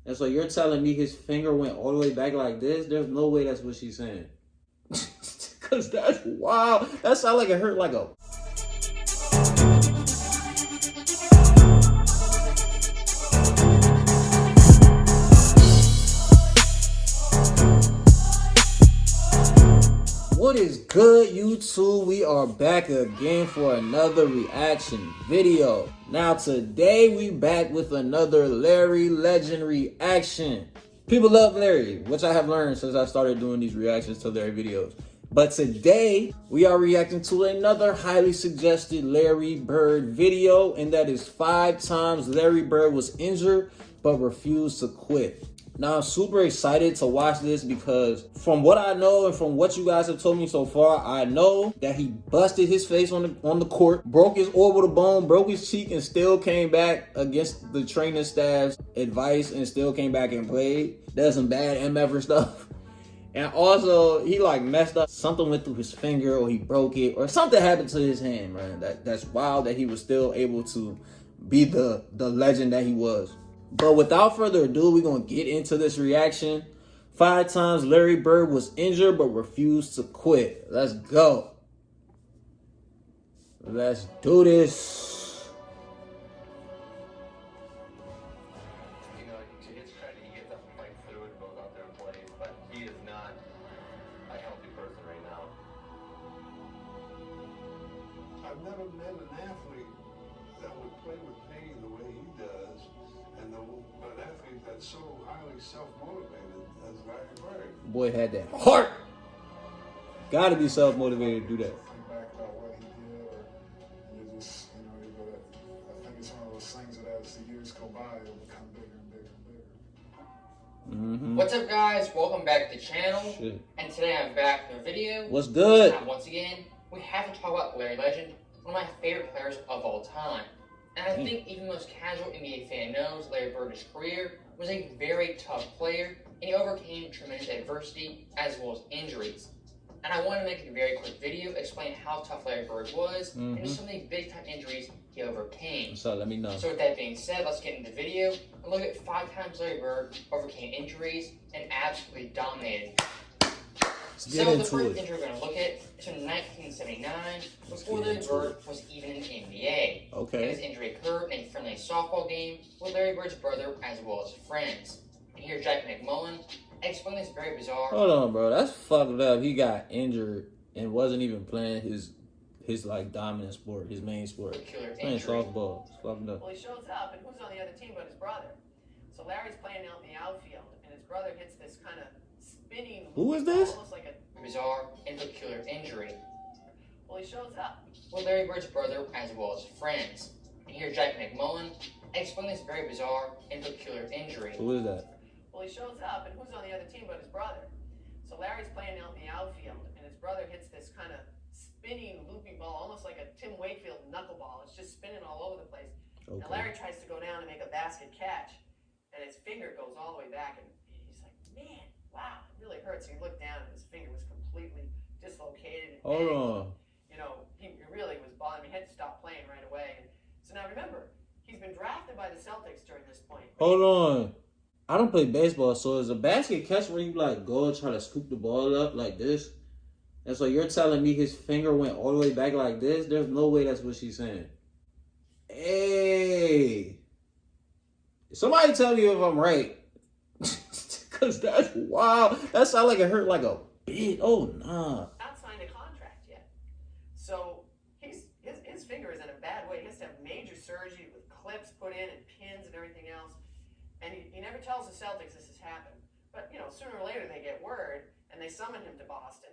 And so you're telling me his finger went all the way back like this? There's no way that's what she's saying. Cause that's wild. That sounds like it hurt like a. What is good, YouTube? We are back again for another reaction video. Now today we back with another Larry Legend reaction. People love Larry, which I have learned since I started doing these reactions to Larry videos. But today we are reacting to another highly suggested Larry Bird video, and that is 5 times Larry Bird was injured but refused to quit. Now, I'm super excited to watch this because from what I know and from what you guys have told me so far, I know that he busted his face on the court, broke his orbital bone, broke his cheek, and still came back against the training staff's advice and still came back and played. That's some bad MF stuff. And also, he like messed up. Something went through his finger or he broke it or something happened to his hand, man. That's wild that he was still able to be the legend that he was. But without further ado, we're going to get into this reaction. 5 times Larry Bird was injured but refused to quit. Let's go. Let's do this. You know, to his credit, he gets up and fights through it, goes out there and plays, but he is not a healthy person right now. I've never met an athlete that would play with pain the way he does, and an athlete that's so highly self-motivated as Larry Bird. Boy had that heart. Gotta be self-motivated to do that. Think back about what he did, or you just, you know, I think it's one of those things that as the years go by, it'll become bigger and bigger and bigger. What's up, guys? Welcome back to the channel. Shit. And today I'm back with a video. What's good? And once again, we have to talk about Larry Legend, one of my favorite players of all time. And I think even the most casual NBA fan knows Larry Bird's career was a very tough player, and he overcame tremendous adversity as well as injuries. And I want to make a very quick video explain how tough Larry Bird was and just some of the big time injuries he overcame. So let me know. So with that being said, let's get into the video and look at 5 times Larry Bird overcame injuries and absolutely dominated. So the first injury we're going to look at is from 1979, before Larry Bird was even in the NBA. Okay. And this injury occurred in a friendly softball game with Larry Bird's brother as well as friends. And here's Jack McMullen explain this very bizarre. Hold on, bro. That's fucked up. He got injured and wasn't even playing his like dominant sport, his main sport. Playing softball. It's fucked up. Well, he shows up, and who's on the other team but his brother? So Larry's playing out in the outfield, and his brother hits this kind of spinning. Who is this? Almost like a bizarre and peculiar injury. Well, he shows up with Larry Bird's brother as well as friends. And here's Jack McMullen explain this very bizarre and peculiar injury. Who is that? Well, he shows up, and who's on the other team but his brother? So Larry's playing out in the outfield, and his brother hits this kind of spinning, looping ball, almost like a Tim Wakefield knuckleball. It's just spinning all over the place. Okay. And Larry tries to go down and make a basket catch, and his finger goes all the way back, and he's like, man, wow, it really hurts. So he looked down, and his finger was completely dislocated. Hold on. You know, he really was bothering me. He had to stop playing right away. And so now remember, he's been drafted by the Celtics during this point. Hold on. I don't play baseball, so is a basket catch where you like go and try to scoop the ball up like this? And so you're telling me his finger went all the way back like this? There's no way that's what she's saying. Hey. Somebody tell me if I'm right. Because that's wild. That sounds like it hurt like a bit. Oh, nah. Not signed a contract yet. So his finger is in a bad way. He has to have major surgery with clips put in and pins and everything else. And he never tells the Celtics this has happened. But, you know, sooner or later they get word, and they summon him to Boston.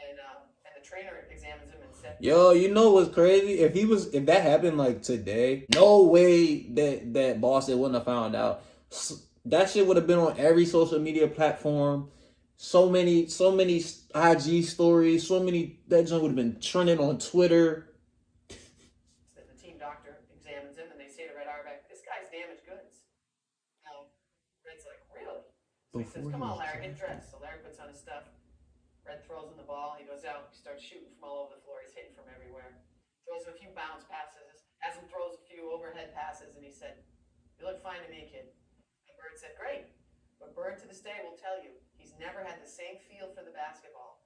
And the trainer examines him and said, yo, you know what's crazy? If that happened like today, no way that Boston wouldn't have found out. That shit would have been on every social media platform. So many IG stories, that joint would have been trending on Twitter. The team doctor examines him, and they say to Red Auerbach, this guy's damaged goods. Red's like, really? So he says, come on, Larry, get dressed. So Larry puts on his stuff. Red throws him the ball. He goes out. He starts shooting from all over the floor. He's hitting from everywhere. Throws a few bounce passes. As he throws a few overhead passes. And he said, you look fine to me, kid. And Bird said, great. Bird to this day will tell you he's never had the same feel for the basketball.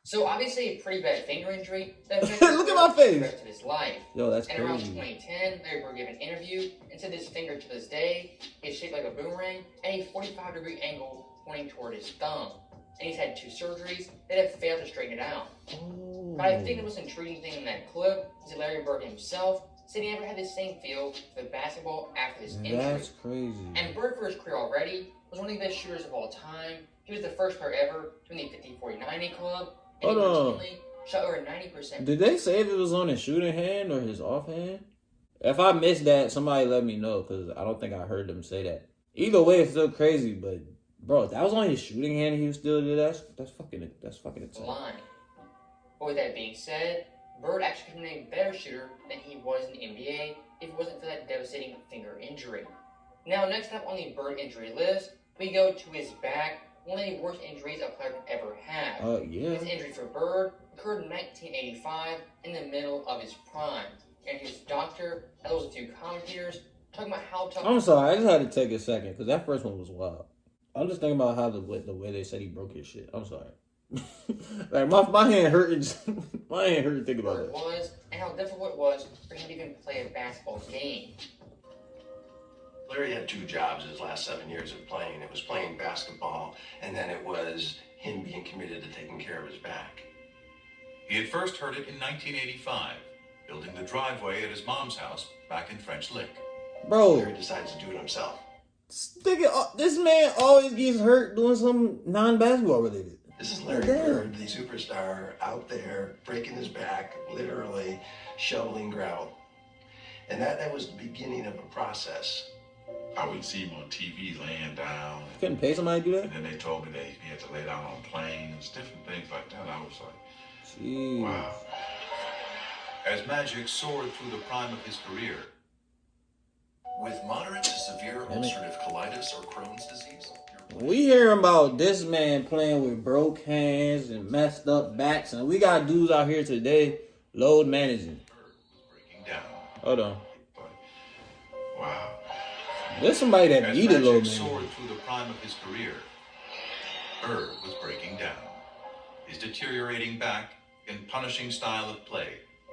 So obviously a pretty bad finger injury that Look at my face. the rest of his life. Yo, that's And around crazy. 2010, Larry Bird gave an interview and said his finger to this day is shaped like a boomerang at a 45-degree angle pointing toward his thumb. And he's had 2 surgeries that have failed to straighten it out. Oh. But I think the most intriguing thing in that clip is that Larry Bird himself said he never had the same feel for the basketball after this injury. That's crazy. And Bird, for his career already, was one of the best shooters of all time. He was the first player ever to win the 50-40-90 club. And he routinely shot over 90%. Did they say if it was on his shooting hand or his offhand? If I missed that, somebody let me know, because I don't think I heard them say that. Either way, it's still crazy, but bro, if that was on his shooting hand and he was still did that, that's fucking insane. Line. But with that being said, Bird actually could have been a better shooter than he was in the NBA if it wasn't for that devastating finger injury. Now, next up on the Bird injury list, we go to his back, one of the worst injuries a player could ever have. Yeah. This injury for Bird occurred in 1985 in the middle of his prime. And his doctor, as well as a few commentators, talking about how tough... I'm sorry, I just had to take a second, because that first one was wild. I'm just thinking about how the way they said he broke his shit. I'm sorry. Like, my hand hurting. My hand hurting thinking about Bird it. was, and how difficult it was for him to even play a basketball game. Larry had 2 jobs his last 7 years of playing. It was playing basketball, and then it was him being committed to taking care of his back. He had first heard it in 1985, building the driveway at his mom's house back in French Lick. Bro, Larry decides to do it himself. this man always gets hurt doing something non-basketball related. This is Larry Damn. Bird, the superstar, out there breaking his back, literally shoveling gravel. And that was the beginning of a process. I would see him on TV laying down. Couldn't pay somebody to do that? And then they told me that he had to lay down on planes, different things like that. I was like, Jeez. wow. As Magic soared through the prime of his career, With moderate to severe Damn it. ulcerative colitis or Crohn's disease, We hearing about this man playing with broke hands and messed up backs, and we got dudes out here today load managing. Bird was breaking down. Hold on. but wow. There's somebody that As needed load Magic managing. soared through the prime of his career, Bird was breaking down. His deteriorating back and punishing style of play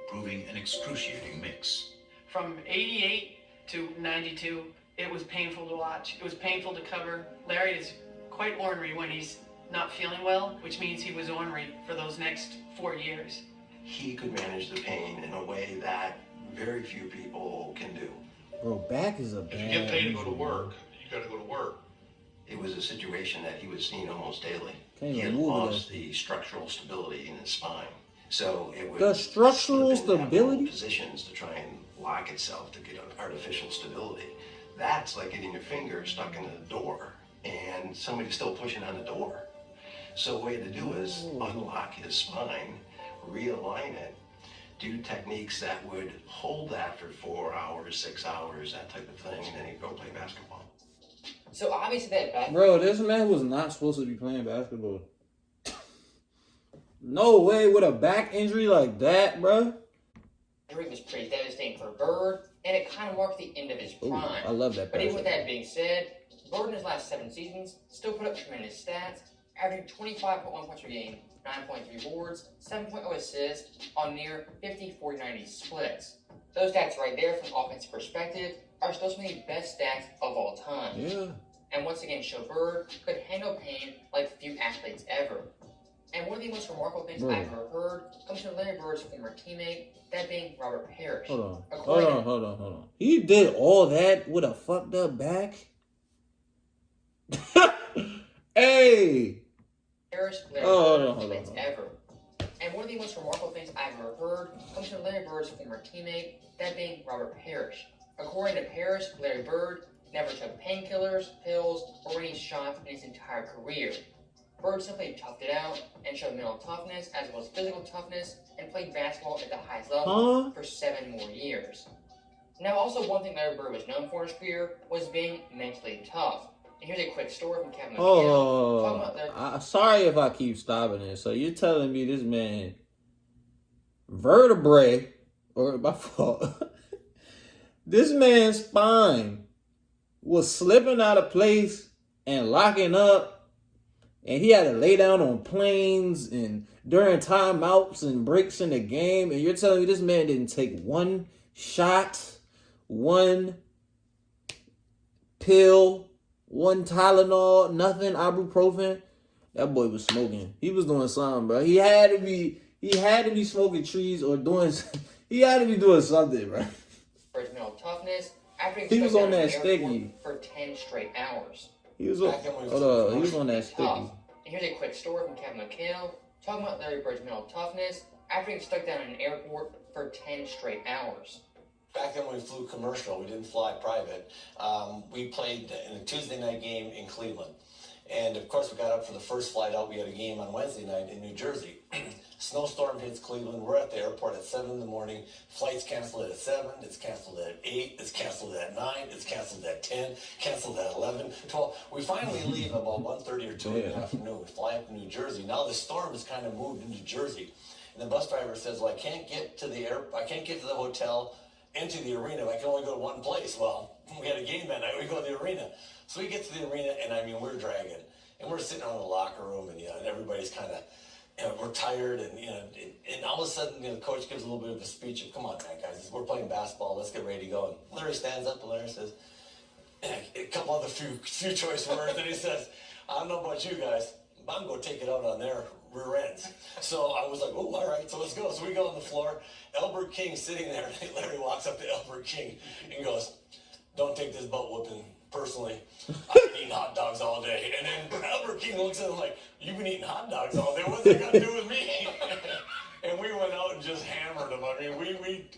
proving an excruciating mix. From 88 to 92, it was painful to watch. It was painful to cover. Larry is quite ornery when he's not feeling well, which means he was ornery for those next 4 years. He could manage the pain in a way that very few people can do. Bro, back is a If bad you get paid to go to injury, work, you got to go to work. It was a situation that he was seeing almost daily. Can't He had even move lost that. the structural stability in his spine. So it would The structural slip into stability? abnormal positions to try and lock itself to get an artificial stability. That's like getting your finger stuck in a door and somebody's still pushing on the door. So the way to do is unlock his spine, realign it, do techniques that would hold that for 4 hours, 6 hours, that type of thing, and then he'd go play basketball. So obviously that back Bro, this man was not supposed to be playing basketball. No way with a back injury like that, bro. injury was pretty devastating for Bird, and it kind of marked the end of his Ooh, prime. I love that But even with pass. that being said, Bird in his last 7 seasons still put up tremendous stats, averaging 25.1 points per game, 9.3 boards, 7.0 assists on near 50-40-90 splits. Those stats right there from an offensive perspective are still some of the best stats of all time. Yeah. And once again show Bird could handle pain like few athletes ever. And one of the most remarkable things Bro. I've ever heard comes from Larry Bird's former teammate, that being Robert Parrish. Hold on. According Hold on. He did all that with a fucked up back? Hey! Parrish, Larry Oh, Bird, hold on. athletes ever. And one of the most remarkable things I've ever heard comes from Larry Bird's former teammate, that being Robert Parrish. According to Parrish, Larry Bird never took painkillers, pills, or any shots in his entire career. Bird simply toughed it out and showed mental toughness as well as physical toughness and played basketball at the highest level for 7 more years. Now, also one thing Larry Bird was known for in his career was being mentally tough. And here's a quick story from Kevin McHale. Talking about Larry- Sorry if I keep stopping this. So you're telling me this man vertebrae, or my fault, this man's spine was slipping out of place and locking up, and he had to lay down on planes and during timeouts and breaks in the game, and you're telling me this man didn't take one shot, one pill, one Tylenol, nothing, ibuprofen. That boy was smoking. He was doing something, bro. He had to be smoking trees or doing. He had to be doing something, bro. For his mental toughness, after He was on that sticky for 10 straight hours. He was on. Hold on, he was on that sticky. And here's a quick story from Kevin McHale talking about Larry Bird's mental toughness after being stuck down in an airport for 10 straight hours. Back then when we flew commercial, we didn't fly private. We played in a Tuesday night game in Cleveland. And of course we got up for the first flight out. We had a game on Wednesday night in New Jersey. Snowstorm hits Cleveland. We're at the airport at 7 in the morning. Flight's canceled at 7. It's canceled at 8. It's canceled at 9. It's canceled at 10. Canceled at 11, 12. We finally leave about 1:30 or 2 in the afternoon. We fly up to New Jersey. Now the storm has kind of moved into Jersey. And the bus driver says, well, I can't get to the hotel into the arena. I can only go to one place. Well, we had a game that night. We go to the arena. So we get to the arena, and I mean, we're dragging. And we're sitting on the locker room, and, and everybody's kind of, we're tired, and, and all of a sudden, the coach gives a little bit of a speech of, come on, man, guys, we're playing basketball. Let's get ready to go. And Larry stands up, and Larry says, a couple other few choice words, and he says, I don't know about you guys, but I'm going to take it out on their rear ends. So I was like, oh, all right, so let's go. So we go on the floor. Albert King sitting there, and Larry walks up to Albert King and goes, don't take this butt whooping personally. I've been eating hot dogs all day. And then Albert King looks at him like, you've been eating hot dogs all day? What's that got to do with me? And we went out and just hammered them. I mean,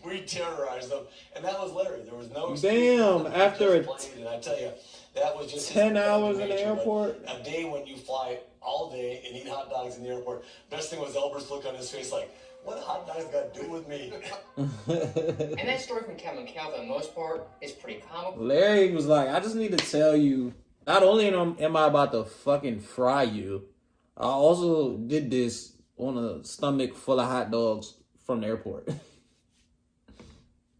we terrorized them. And that was Larry. There was no excuse. Damn, after and I tell you, that was just 10 hours in the airport. A day when you fly all day and eat hot dogs in the airport. Best thing was Albert's look on his face like, what hot dogs got to do with me? And that story from Kevin McHale, for the most part, is pretty comical. Larry was like, I just need to tell you, not only am I about to fucking fry you, I also did this on a stomach full of hot dogs from the airport.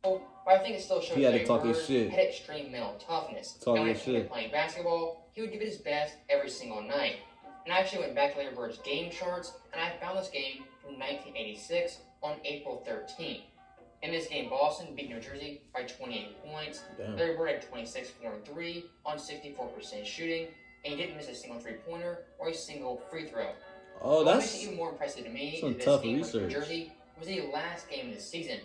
But I think it still shows He had to Larry talk Bird his shit. had extreme mental toughness. Talk and when his he was shit. playing basketball, he would give it his best every single night. And I actually went back to Larry Bird's game charts, and I found this game from 1986 on April 13th. In this game, Boston beat New Jersey by 28 points. Damn. Larry Bird had 26, 4, and 3 on 64% shooting, and he didn't miss a single three-pointer or a single free throw. Oh, What makes that's it even more impressive to me some is this tough game with New research. Jersey was the last game of the season.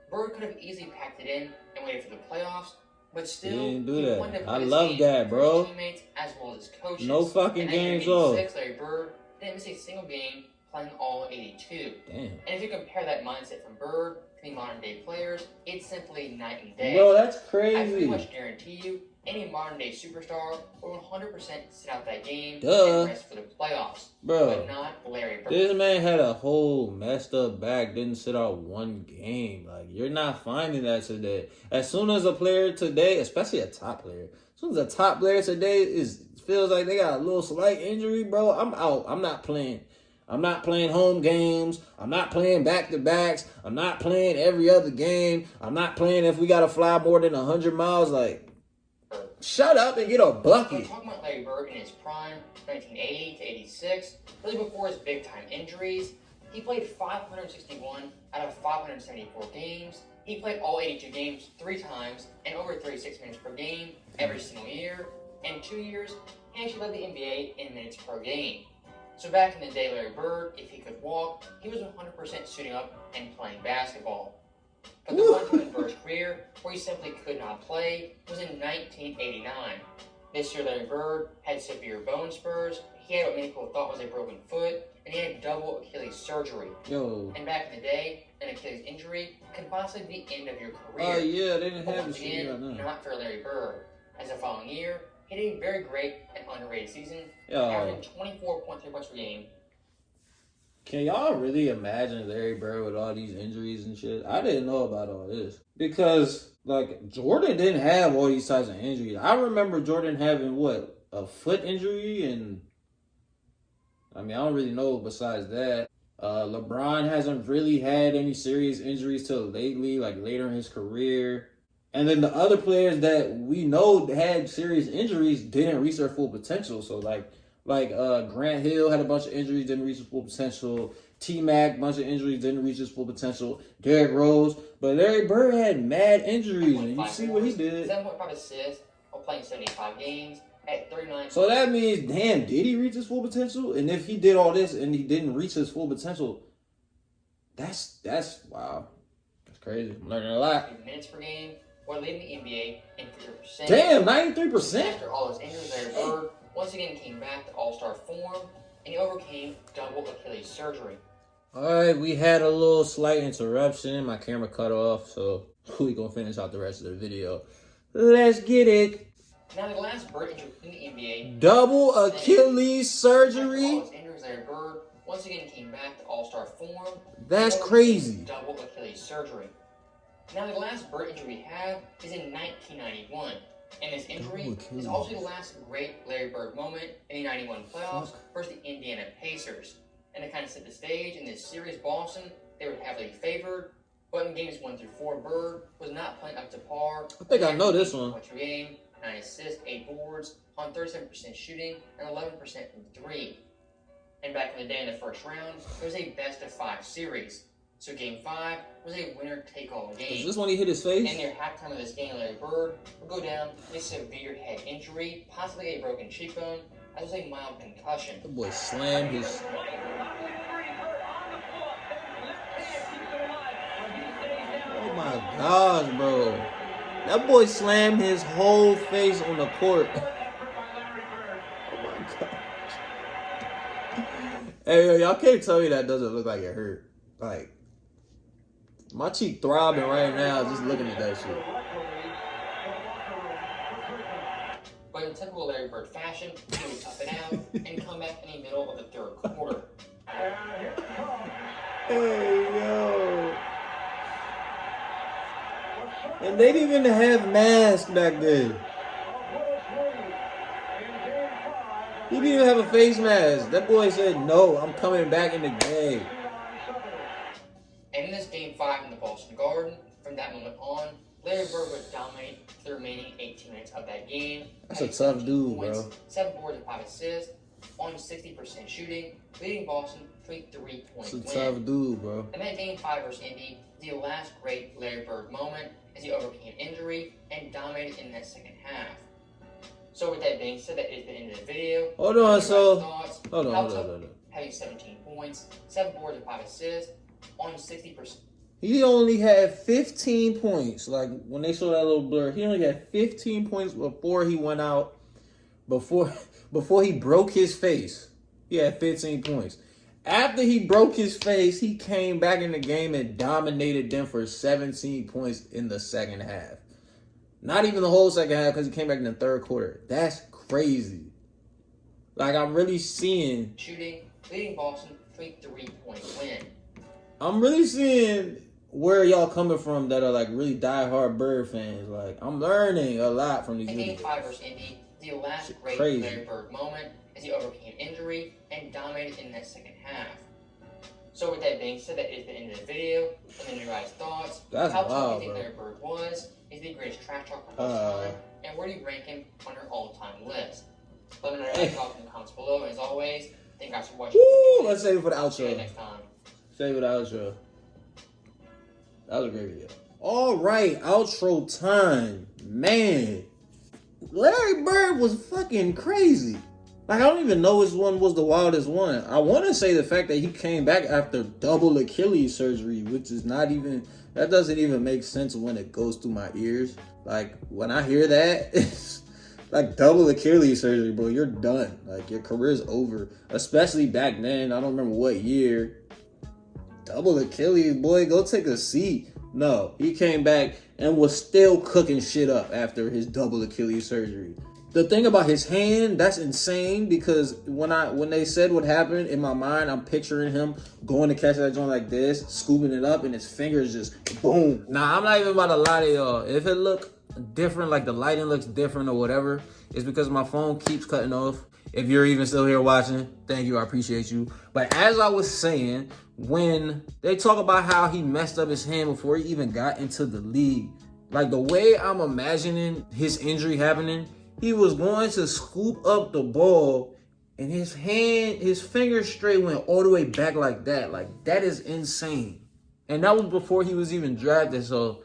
Bird could have easily packed it in and waited for the playoffs, but still, He didn't do that. wanted to I play this love game that, for bro. his teammates as well as his coaches. No fucking and games in off. 86, Larry Bird didn't miss a single game playing all 82. Damn. And if you compare that mindset from Bird to the modern day players, it's simply night and day. Bro, that's I pretty crazy. much guarantee you, any modern day superstar will 100% sit out that game Duh. and rest for the playoffs. Bro, But not Larry Bird. this man had a whole messed up back, didn't sit out one game. Like, you're not finding that today. As soon as a player today, especially a top player, as soon as a top player today feels like they got a little slight injury, bro, I'm out. I'm not playing. I'm not playing home games. I'm not playing back-to-backs. I'm not playing every other game. I'm not playing if we got to fly more than 100 miles. Like, shut up and get a We're bucket. talking about Larry Bird in his prime, 1980 to 86, really before his big-time injuries. He played 561 out of 574 games. He played all 82 games 3 times and over 36 minutes per game every single year. In 2 years, he actually led the NBA in minutes per game. So back in the day, Larry Bird, if he could walk, he was 100% suiting up and playing basketball. But the one time in Bird's career where he simply could not play was in 1989. This year, Larry Bird had severe bone spurs, he had what many people thought was a broken foot, and he had double Achilles surgery. Yo. And back in the day, an Achilles injury could possibly be the end of your career. Oh, yeah, they didn't But have once this shit right again, now. not for Larry Bird. As the following year, he had a very great and underrated season, Yo. averaging 24.3 points per game. Can y'all really imagine Larry Bird with all these injuries and shit? I didn't know about all this. Because, like, Jordan didn't have all these types of injuries. I remember Jordan having, what, a foot injury? And, I mean, I don't really know besides that. LeBron hasn't really had any serious injuries till lately, like later in his career. And then the other players that we know had serious injuries didn't reach their full potential. So like Grant Hill had a bunch of injuries, didn't reach his full potential. T-Mac, bunch of injuries, didn't reach his full potential. Derrick Rose, but Larry Bird had mad injuries, and you see what he did. 7.5 assists while playing 75 games at 39. So that means, damn, did he reach his full potential? And if he did all this and he didn't reach his full potential, that's wow. That's crazy. I'm learning a lot. Minutes per game, or leading the NBA in 3%. Damn, 93%? After all his injuries, Larry Bird once again came back to all-star form, and he overcame double Achilles surgery. All right, we had a little slight interruption. My camera cut off, so we gonna finish out the rest of the video. Let's get it. Now, the last Bird injury in the NBA. Double Achilles surgery? All his injuries, Larry Bird once again came back to all-star form. That's crazy. Double Achilles surgery. Now, the last Bird injury we have is in 1991. And this injury is also the last great Larry Bird moment in the 91 playoffs versus the Indiana Pacers. And to kind of set the stage, in this series, Boston, they were heavily favored. But in games 1 through 4, Bird was not playing up to par. I think I know this one. Per game, 9 assists, 8 boards, on 37% shooting, and 11% from 3. And back in the day in the first round, it was a best-of-5 series. So Game 5 was a winner-take-all game. Is this when he hit his face? And near halftime of this game, Larry Bird would go down with a severe head injury, possibly a broken cheekbone, as well as a mild concussion. The boy slammed his... Oh my gosh, bro. That boy slammed his whole face on the court. Oh my gosh. Hey, yo, y'all can't tell me that doesn't look like it hurt. Like, my cheek throbbing right now just looking at that shit. But in typical Larry Bird fashion, he would tough it out and come back in the middle of the third quarter. Hey, yo. And they didn't even have masks back then. He didn't even have a face mask. That boy said, no, I'm coming back in the game. And in this Game 5 in the Boston Garden, from that moment on, Larry Bird would dominate for the remaining 18 minutes of that game. That's a tough dude, bro. 7 boards and 5 assists, on 60% shooting, leading Boston to a 3-point That's a win. tough dude, bro. And that Game 5 versus Indy, the last great Larry Bird moment as he overcame injury and dominated in that second half. So with that being said, that is the end of the video. Hold on, so... Hold on. Having 17 points, 7 boards and 5 assists, on 60%. He only had 15 points. Like, when they showed that little blur, he only had 15 points before he went out. Before he broke his face, he had 15 points. After he broke his face, he came back in the game and dominated them for 17 points in the second half. Not even the whole second half, because he came back in the third quarter. That's crazy. Like, I'm really seeing... Shooting, leading Boston to a 3-point win. I'm really seeing where y'all coming from that are, like, really diehard Bird fans. Like, I'm learning a lot from these In videos. Game 5 versus Indy, the last great Crazy. Larry Bird moment as he overcame injury and dominated in that second half. So with that being said, that is the end of the video. And then your guys' thoughts. That's How tough wild, do you think bro. Larry Bird was? Is he the greatest trash talker of all time? And where do you rank him on your all-time list? Let me know your thoughts in the comments below. And as always, thank you guys for watching. Woo! Let's save it for the See you outro. next time. Save it for the outro. That was a great video. All right, outro time. Man, Larry Bird was fucking crazy. Like, I don't even know which one was the wildest one. I want to say the fact that he came back after double Achilles surgery, which is not even, that doesn't even make sense when it goes through my ears. Like, when I hear that, it's like double Achilles surgery, bro. You're done. Like, your career's over. Especially back then. I don't remember what year. Double Achilles, boy, go take a seat. No, he came back and was still cooking shit up after his double Achilles surgery. The thing about his hand, that's insane, because when they said what happened, in my mind, I'm picturing him going to catch that joint like this, scooping it up, and his fingers just boom. Nah, I'm not even about to lie to y'all. If it look different, like the lighting looks different or whatever, it's because my phone keeps cutting off. If you're even still here watching, thank you, I appreciate you. But as I was saying, when they talk about how he messed up his hand before he even got into the league, Like the way I'm imagining his injury happening, he was going to scoop up the ball and his finger straight went all the way back like that. Like that is insane. And that was before he was even drafted. So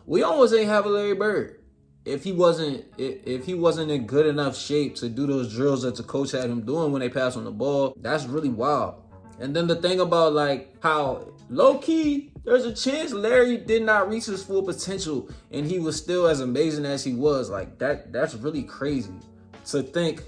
we almost ain't have a Larry Bird if he wasn't in good enough shape to do those drills that the coach had him doing when they pass on the ball. That's really wild. And then the thing about like how low key, there's a chance Larry did not reach his full potential and he was still as amazing as he was. Like that's really crazy to think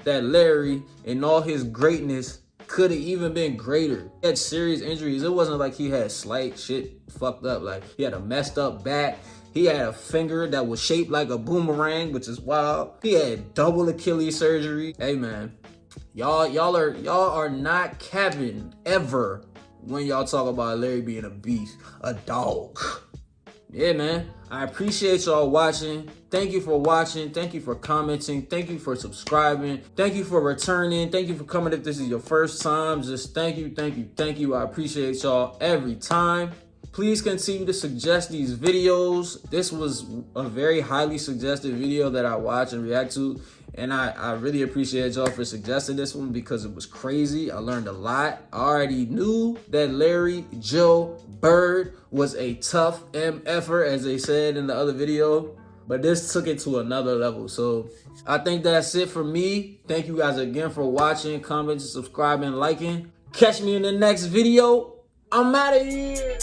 that Larry and all his greatness could have even been greater. He had serious injuries. It wasn't like he had slight shit fucked up. Like he had a messed up back. He had a finger that was shaped like a boomerang, which is wild. He had double Achilles surgery. Hey man, y'all are not capping ever when y'all talk about Larry being a beast, a dog. Yeah, man. I appreciate y'all watching. Thank you for watching. Thank you for commenting. Thank you for subscribing. Thank you for returning. Thank you for coming if this is your first time. Just thank you, thank you, thank you. I appreciate y'all every time. Please continue to suggest these videos. This was a very highly suggested video that I watch and react to. And I really appreciate y'all for suggesting this one because it was crazy. I learned a lot. I already knew that Larry Joe Bird was a tough MFer, as they said in the other video. But this took it to another level. So I think that's it for me. Thank you guys again for watching, commenting, subscribing, liking. Catch me in the next video. I'm out of here.